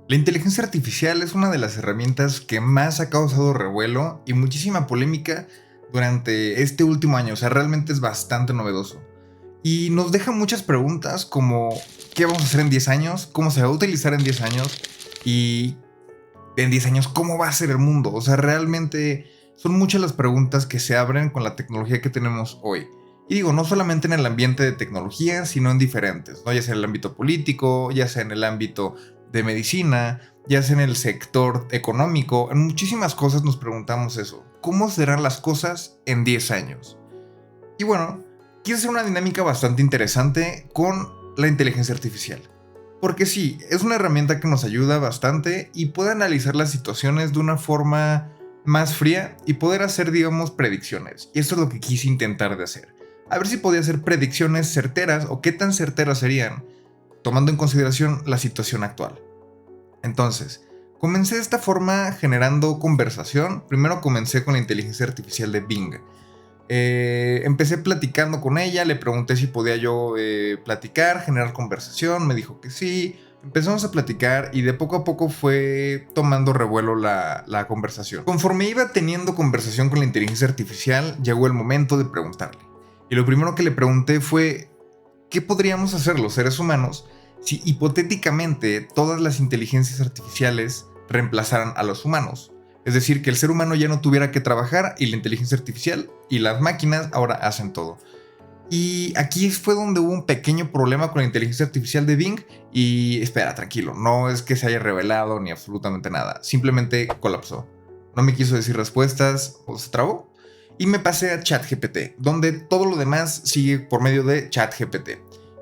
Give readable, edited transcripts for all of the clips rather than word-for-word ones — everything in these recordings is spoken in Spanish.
La inteligencia artificial es una de las herramientas que más ha causado revuelo y muchísima polémica durante este último año. O sea, realmente es bastante novedoso. Y nos deja muchas preguntas como ¿qué vamos a hacer en 10 años? ¿Cómo se va a utilizar en 10 años? Y en 10 años, ¿cómo va a ser el mundo? O sea, realmente son muchas las preguntas que se abren con la tecnología que tenemos hoy. Y digo, no solamente en el ambiente de tecnología, sino en diferentes, ¿no? Ya sea en el ámbito político, ya sea en el ámbito de medicina, ya sea en el sector económico, en muchísimas cosas nos preguntamos eso. ¿Cómo serán las cosas en 10 años? Y bueno, quiero hacer una dinámica bastante interesante con la inteligencia artificial. Porque sí, es una herramienta que nos ayuda bastante y puede analizar las situaciones de una forma más fría y poder hacer, digamos, predicciones. Y esto es lo que quise intentar de hacer. A ver si podía hacer predicciones certeras o qué tan certeras serían, tomando en consideración la situación actual. Entonces, comencé de esta forma generando conversación. Primero comencé con la inteligencia artificial de Bing. Empecé platicando con ella, le pregunté si podía yo platicar, generar conversación, me dijo que sí, empezamos a platicar y de poco a poco fue tomando revuelo la conversación. Conforme iba teniendo conversación con la inteligencia artificial, llegó el momento de preguntarle. Y lo primero que le pregunté fue, ¿qué podríamos hacer los seres humanos si hipotéticamente todas las inteligencias artificiales reemplazaran a los humanos? Es decir, que el ser humano ya no tuviera que trabajar y la inteligencia artificial y las máquinas ahora hacen todo. Y aquí fue donde hubo un pequeño problema con la inteligencia artificial de Bing. Y espera, tranquilo, no es que se haya revelado ni absolutamente nada, simplemente colapsó. No me quiso decir respuestas o se trabó. Y me pasé a ChatGPT, donde todo lo demás sigue por medio de ChatGPT.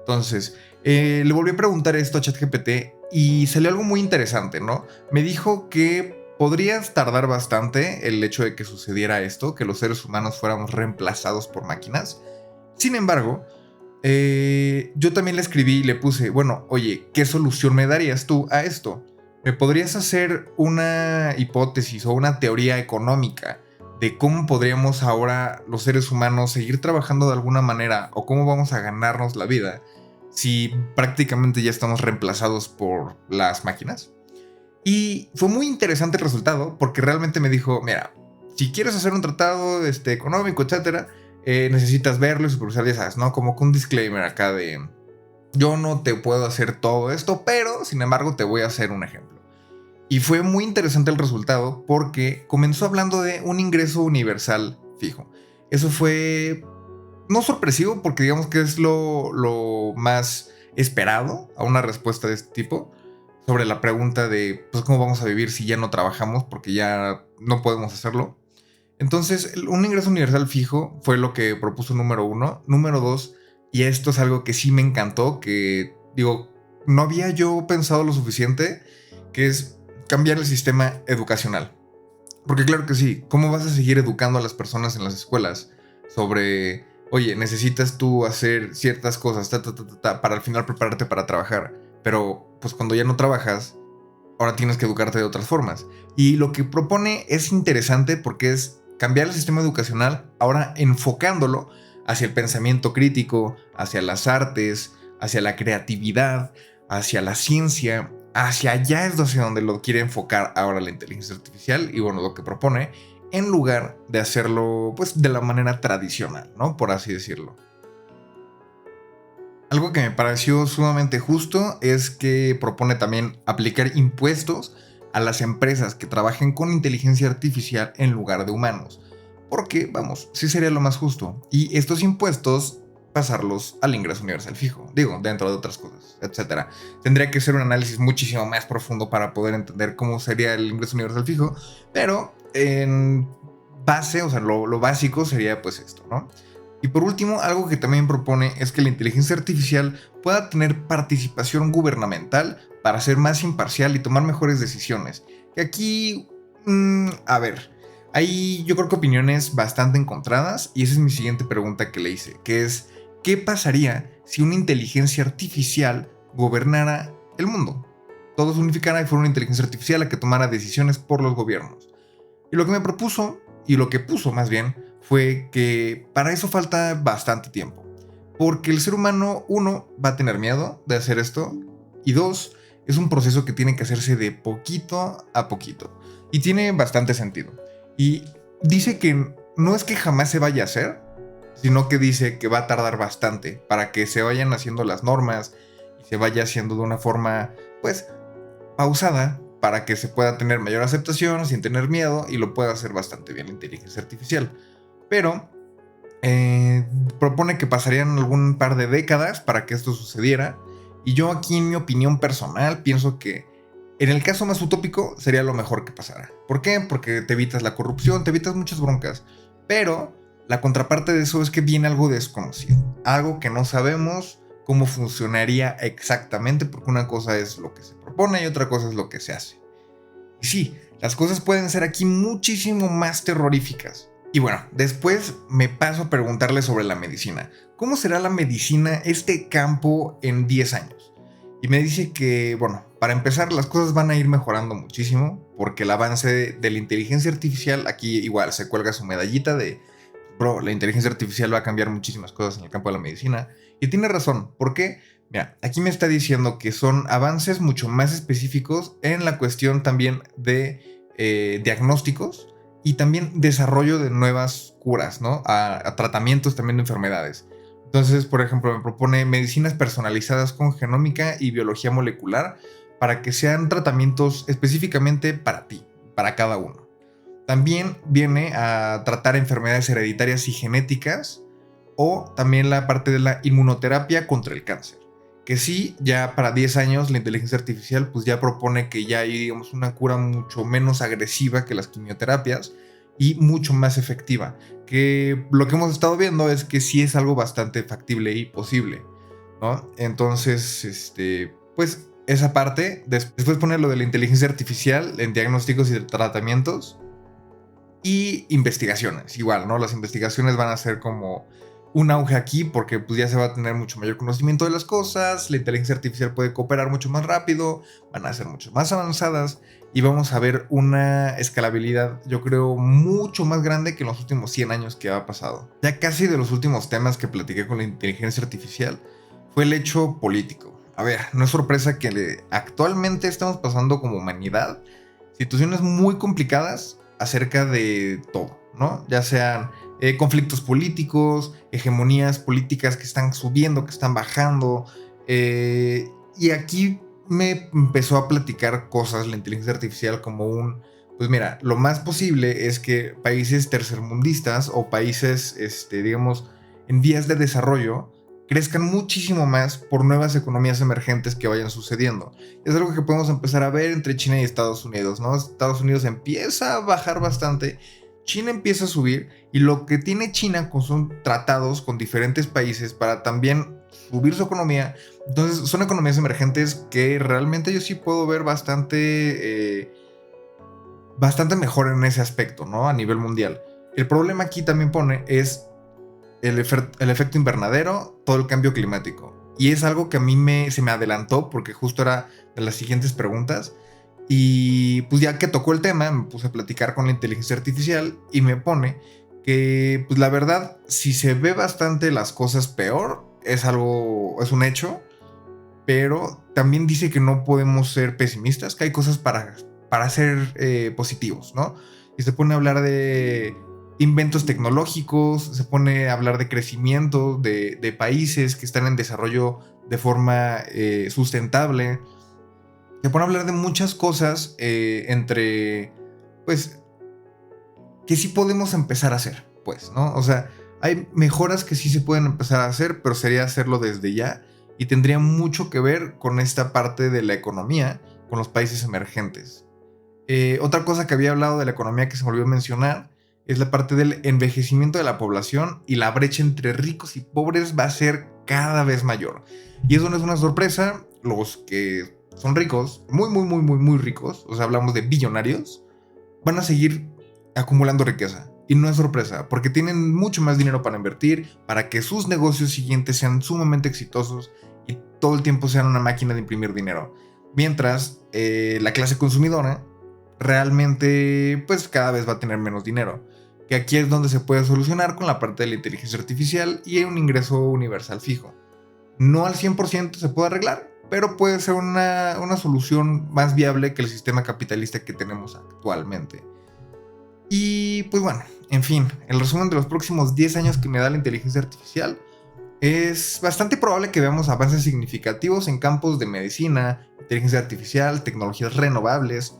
Entonces, le volví a preguntar esto a ChatGPT y salió algo muy interesante, ¿no? Me dijo que podría tardar bastante el hecho de que sucediera esto, que los seres humanos fuéramos reemplazados por máquinas. Sin embargo, yo también le escribí y le puse, bueno, oye, ¿qué solución me darías tú a esto? ¿Me podrías hacer una hipótesis o una teoría económica de cómo podríamos ahora los seres humanos seguir trabajando de alguna manera o cómo vamos a ganarnos la vida si prácticamente ya estamos reemplazados por las máquinas? Y fue muy interesante el resultado porque realmente me dijo, mira, si quieres hacer un tratado económico, etcétera, necesitas verlo y supervisar, ya sabes, ¿no? Como que un disclaimer acá de, yo no te puedo hacer todo esto, pero sin embargo te voy a hacer un ejemplo. Y fue muy interesante el resultado porque comenzó hablando de un ingreso universal fijo. Eso fue no sorpresivo porque digamos que es lo más esperado a una respuesta de este tipo sobre la pregunta de pues cómo vamos a vivir si ya no trabajamos porque ya no podemos hacerlo. Entonces, un ingreso universal fijo fue lo que propuso número uno. Número dos, y esto es algo que sí me encantó, que digo, no había yo pensado lo suficiente, que es cambiar el sistema educacional. Porque claro que sí, ¿cómo vas a seguir educando a las personas en las escuelas sobre, oye, necesitas tú hacer ciertas cosas para al final prepararte para trabajar? Pero pues cuando ya no trabajas, ahora tienes que educarte de otras formas. Y lo que propone es interesante porque es cambiar el sistema educacional, ahora enfocándolo hacia el pensamiento crítico, hacia las artes, hacia la creatividad, hacia la ciencia, hacia allá es hacia donde lo quiere enfocar ahora la inteligencia artificial y bueno, lo que propone, en lugar de hacerlo pues de la manera tradicional, ¿no? Por así decirlo. Algo que me pareció sumamente justo es que propone también aplicar impuestos a las empresas que trabajen con inteligencia artificial en lugar de humanos. Porque, vamos, sí sería lo más justo. Y estos impuestos pasarlos al ingreso universal fijo. Digo, dentro de otras cosas, etcétera. Tendría que ser un análisis muchísimo más profundo para poder entender cómo sería el ingreso universal fijo. Pero en base, o sea, lo básico sería pues esto, ¿no? Y por último, algo que también propone es que la inteligencia artificial pueda tener participación gubernamental para ser más imparcial y tomar mejores decisiones. Que aquí, a ver, hay yo creo que opiniones bastante encontradas y esa es mi siguiente pregunta que le hice, que es, ¿qué pasaría si una inteligencia artificial gobernara el mundo? Todo se unificara y fuera una inteligencia artificial la que tomara decisiones por los gobiernos. Y lo que me propuso, y lo que puso más bien, fue que para eso falta bastante tiempo. Porque el ser humano, uno, va a tener miedo de hacer esto. Y dos, es un proceso que tiene que hacerse de poquito a poquito. Y tiene bastante sentido. Y dice que no es que jamás se vaya a hacer, sino que dice que va a tardar bastante para que se vayan haciendo las normas y se vaya haciendo de una forma, pues, pausada, para que se pueda tener mayor aceptación sin tener miedo y lo pueda hacer bastante bien la inteligencia artificial. Pero propone que pasarían algún par de décadas para que esto sucediera. Y yo aquí, en mi opinión personal, pienso que en el caso más utópico sería lo mejor que pasara. ¿Por qué? Porque te evitas la corrupción, te evitas muchas broncas. Pero la contraparte de eso es que viene algo desconocido. Algo que no sabemos cómo funcionaría exactamente, porque una cosa es lo que se propone y otra cosa es lo que se hace. Y sí, las cosas pueden ser aquí muchísimo más terroríficas. Y bueno, después me paso a preguntarle sobre la medicina. ¿Cómo será la medicina, este campo, en 10 años? Y me dice que, bueno, para empezar, las cosas van a ir mejorando muchísimo, porque el avance de la inteligencia artificial, aquí igual se cuelga su medallita de, bro, la inteligencia artificial va a cambiar muchísimas cosas en el campo de la medicina. Y tiene razón. ¿Por qué? Mira, aquí me está diciendo que son avances mucho más específicos en la cuestión también de diagnósticos y también desarrollo de nuevas curas, ¿no? A tratamientos también de enfermedades. Entonces, por ejemplo, me propone medicinas personalizadas con genómica y biología molecular para que sean tratamientos específicamente para ti, para cada uno. También viene a tratar enfermedades hereditarias y genéticas, o también la parte de la inmunoterapia contra el cáncer. Que sí, ya para 10 años la inteligencia artificial pues ya propone que ya hay, digamos, una cura mucho menos agresiva que las quimioterapias y mucho más efectiva. Que lo que hemos estado viendo es que sí es algo bastante factible y posible, ¿no? Entonces, pues esa parte, después poner lo de la inteligencia artificial en diagnósticos y tratamientos y investigaciones, igual, ¿no? Las investigaciones van a ser como un auge aquí porque pues ya se va a tener mucho mayor conocimiento de las cosas, la inteligencia artificial puede cooperar mucho más rápido, van a ser mucho más avanzadas y vamos a ver una escalabilidad, yo creo, mucho más grande que en los últimos 100 años que ha pasado. Ya casi de los últimos temas que platiqué con la inteligencia artificial fue el hecho político. A ver, no es sorpresa que actualmente estamos pasando como humanidad situaciones muy complicadas acerca de todo, ¿no? Ya sean conflictos políticos, hegemonías políticas que están subiendo, que están bajando. Y aquí me empezó a platicar cosas la inteligencia artificial como pues mira, lo más posible es que países tercermundistas o países, digamos, en vías de desarrollo crezcan muchísimo más por nuevas economías emergentes que vayan sucediendo. Es algo que podemos empezar a ver entre China y Estados Unidos, ¿no? Estados Unidos empieza a bajar bastante, China empieza a subir, y lo que tiene China son tratados con diferentes países para también subir su economía. Entonces son economías emergentes que realmente yo sí puedo ver bastante mejor en ese aspecto, ¿no? A nivel mundial. El problema aquí también es el efecto invernadero, todo el cambio climático. Y es algo que a mí se me adelantó porque justo era de las siguientes preguntas. Y pues ya que tocó el tema, me puse a platicar con la inteligencia artificial y me pone que, pues la verdad, si se ve bastante las cosas peor, es un hecho, pero también dice que no podemos ser pesimistas, que hay cosas para ser positivos, ¿no? Y se pone a hablar de inventos tecnológicos, se pone a hablar de crecimiento de países que están en desarrollo de forma sustentable. Se pone a hablar de muchas cosas pues, que sí podemos empezar a hacer, pues, ¿no? O sea, hay mejoras que sí se pueden empezar a hacer, pero sería hacerlo desde ya y tendría mucho que ver con esta parte de la economía, con los países emergentes. Otra cosa que había hablado de la economía que se me olvidó mencionar es la parte del envejecimiento de la población, y la brecha entre ricos y pobres va a ser cada vez mayor. Y eso no es una sorpresa. Los que son ricos, muy, muy, muy, muy, muy ricos, o sea, hablamos de billonarios, van a seguir acumulando riqueza. Y no es sorpresa, porque tienen mucho más dinero para invertir, para que sus negocios siguientes sean sumamente exitosos y todo el tiempo sean una máquina de imprimir dinero. Mientras la clase consumidora realmente pues cada vez va a tener menos dinero. Que aquí es donde se puede solucionar con la parte de la inteligencia artificial y un ingreso universal fijo. No al 100% se puede arreglar, pero puede ser una solución más viable que el sistema capitalista que tenemos actualmente. Y pues bueno, en fin, el resumen de los próximos 10 años que me da la inteligencia artificial es bastante probable que veamos avances significativos en campos de medicina, inteligencia artificial, tecnologías renovables,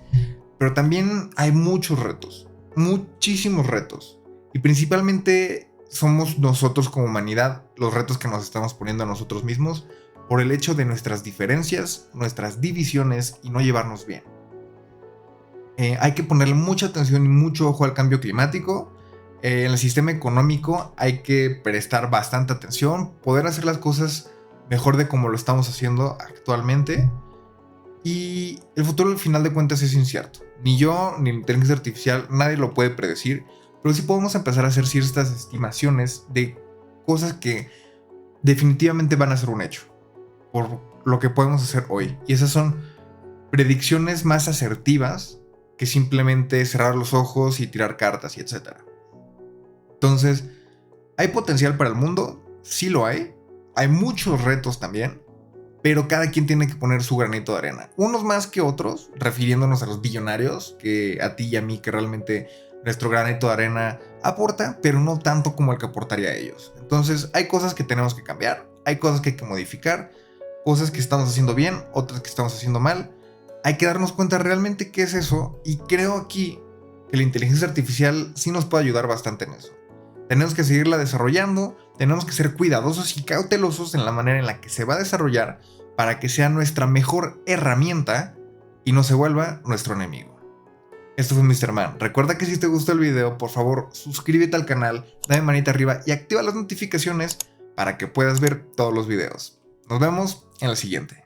pero también hay muchos retos, muchísimos retos, y principalmente somos nosotros como humanidad los retos que nos estamos poniendo a nosotros mismos por el hecho de nuestras diferencias, nuestras divisiones y no llevarnos bien. Hay que ponerle mucha atención y mucho ojo al cambio climático. En el sistema económico hay que prestar bastante atención, poder hacer las cosas mejor de como lo estamos haciendo actualmente. Y el futuro al final de cuentas es incierto. Ni yo, ni la inteligencia artificial, nadie lo puede predecir, pero sí podemos empezar a hacer ciertas estimaciones de cosas que definitivamente van a ser un hecho, por lo que podemos hacer hoy. Y esas son predicciones más asertivas que simplemente cerrar los ojos y tirar cartas y etcétera. Entonces, ¿hay potencial para el mundo? Sí lo hay. Hay muchos retos también, pero cada quien tiene que poner su granito de arena. Unos más que otros, refiriéndonos a los billonarios, que a ti y a mí, que realmente nuestro granito de arena aporta, pero no tanto como el que aportaría a ellos. Entonces, hay cosas que tenemos que cambiar, hay cosas que hay que modificar, cosas que estamos haciendo bien, otras que estamos haciendo mal. Hay que darnos cuenta realmente qué es eso, y creo aquí que la inteligencia artificial sí nos puede ayudar bastante en eso. Tenemos que seguirla desarrollando, tenemos que ser cuidadosos y cautelosos en la manera en la que se va a desarrollar para que sea nuestra mejor herramienta y no se vuelva nuestro enemigo. Esto fue Mr. Man. Recuerda que si te gustó el video, por favor suscríbete al canal, dale manita arriba y activa las notificaciones para que puedas ver todos los videos. Nos vemos en la siguiente.